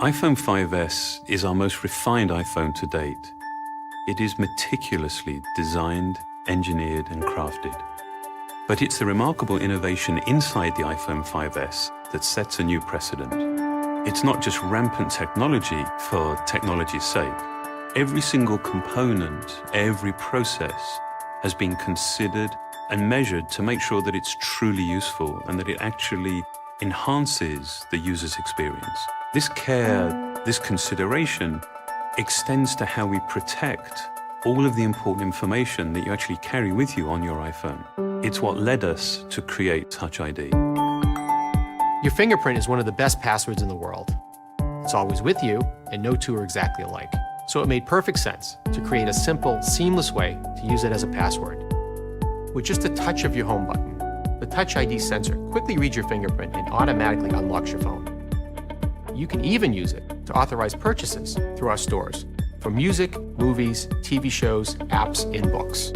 iPhone 5S is our most refined iPhone to date. It is meticulously designed, engineered, and crafted. But it's the remarkable innovation inside the iPhone 5S that sets a new precedent. It's not just rampant technology for technology's sake. Every single component, every process has been considered and measured to make sure that it's truly useful and that it actually enhances the user's experience. This care, this consideration extends to how we protect all of the important information that you actually carry with you on your iPhone. It's what led us to create Touch ID. Your fingerprint is one of the best passwords in the world. It's always with you, and no two are exactly alike. So it made perfect sense to create a simple, seamless way to use it as a password. With just a touch of your home button, the Touch ID sensor quickly reads your fingerprint and automatically unlocks your phone. You can even use it to authorize purchases through our stores for music, movies, TV shows, apps, and books.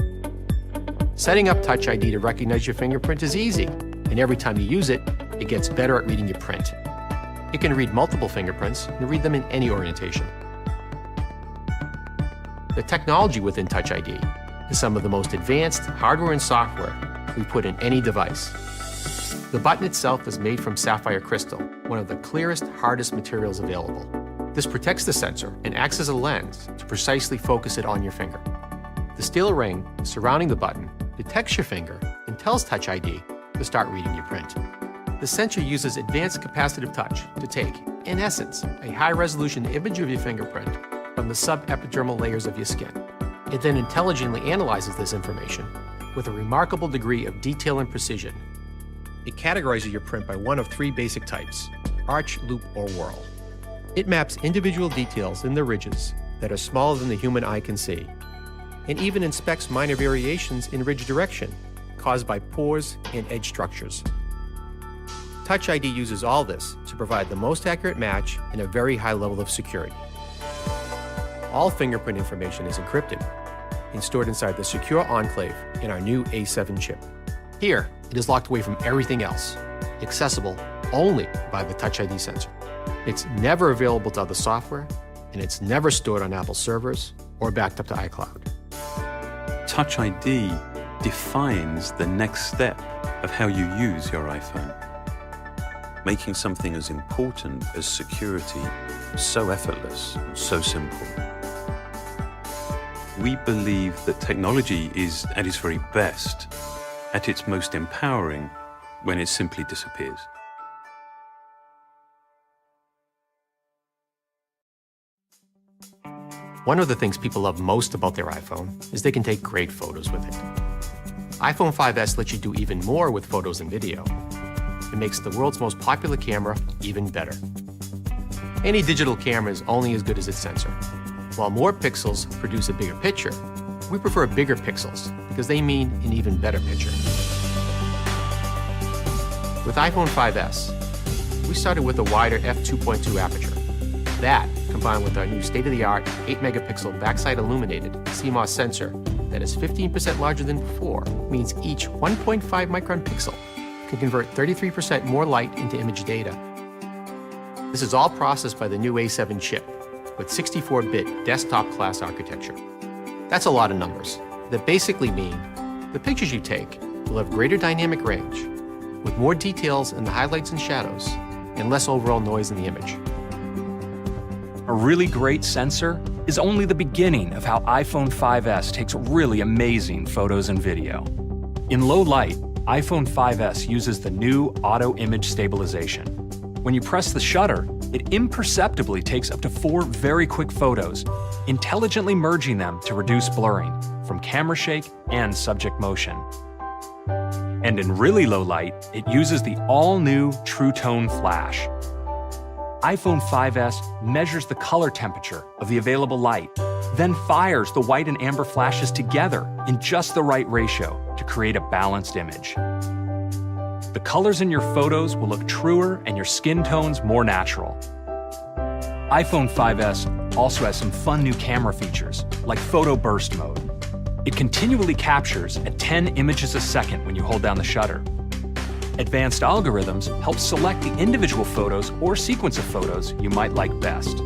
Setting up Touch ID to recognize your fingerprint is easy, and every time you use it, it gets better at reading your print. It can read multiple fingerprints and read them in any orientation. The technology within Touch ID is some of the most advanced hardware and software we put in any device. The button itself is made from sapphire crystal, one of the clearest, hardest materials available. This protects the sensor and acts as a lens to precisely focus it on your finger. The steel ring surrounding the button detects your finger and tells Touch ID to start reading your print. The sensor uses advanced capacitive touch to take, in essence, a high-resolution image of your fingerprint from the subepidermal layers of your skin. It then intelligently analyzes this information with a remarkable degree of detail and precision. It categorizes your print by one of three basic types: arch, loop, or whorl. It maps individual details in the ridges that are smaller than the human eye can see, and even inspects minor variations in ridge direction caused by pores and edge structures. Touch ID uses all this to provide the most accurate match and a very high level of security. All fingerprint information is encrypted and stored inside the secure enclave in our new A7 chip. Here, it is locked away from everything else, accessible only by the Touch ID sensor. It's never available to other software, and it's never stored on Apple servers or backed up to iCloud. Touch ID defines the next step of how you use your iPhone, making something as important as security so effortless and so simple. We believe that technology is at its very best, at its most empowering, when it simply disappears. One of the things people love most about their iPhone is they can take great photos with it. iPhone 5S lets you do even more with photos and video. It makes the world's most popular camera even better. Any digital camera is only as good as its sensor. While more pixels produce a bigger picture, we prefer bigger pixels because they mean an even better picture. With iPhone 5S, we started with a wider f2.2 aperture. That, combined with our new state-of-the-art 8-megapixel backside illuminated CMOS sensor that is 15% larger than before, means each 1.5 micron pixel can convert 33% more light into image data. This is all processed by the new A7 chip with 64-bit desktop-class architecture. That's a lot of numbers that basically mean the pictures you take will have greater dynamic range, with more details in the highlights and shadows, and less overall noise in the image. A really great sensor is only the beginning of how iPhone 5S takes really amazing photos and video. In low light, iPhone 5S uses the new auto image stabilization. When you press the shutter, it imperceptibly takes up to 4 very quick photos, intelligently merging them to reduce blurring from camera shake and subject motion. And in really low light, it uses the all-new True Tone Flash. iPhone 5S measures the color temperature of the available light, then fires the white and amber flashes together in just the right ratio to create a balanced image. The colors in your photos will look truer and your skin tones more natural. iPhone 5S also has some fun new camera features, like photo burst mode. It continually captures at 10 images a second when you hold down the shutter. Advanced algorithms help select the individual photos or sequence of photos you might like best.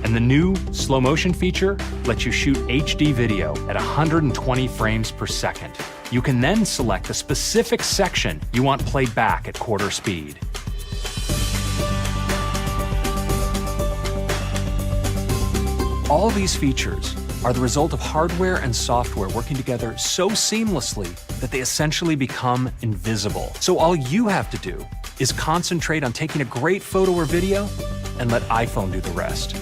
And the new slow motion feature lets you shoot HD video at 120 frames per second. You can then select a specific section you want played back at quarter speed. All these features are the result of hardware and software working together so seamlessly that they essentially become invisible. So all you have to do is concentrate on taking a great photo or video and let iPhone do the rest.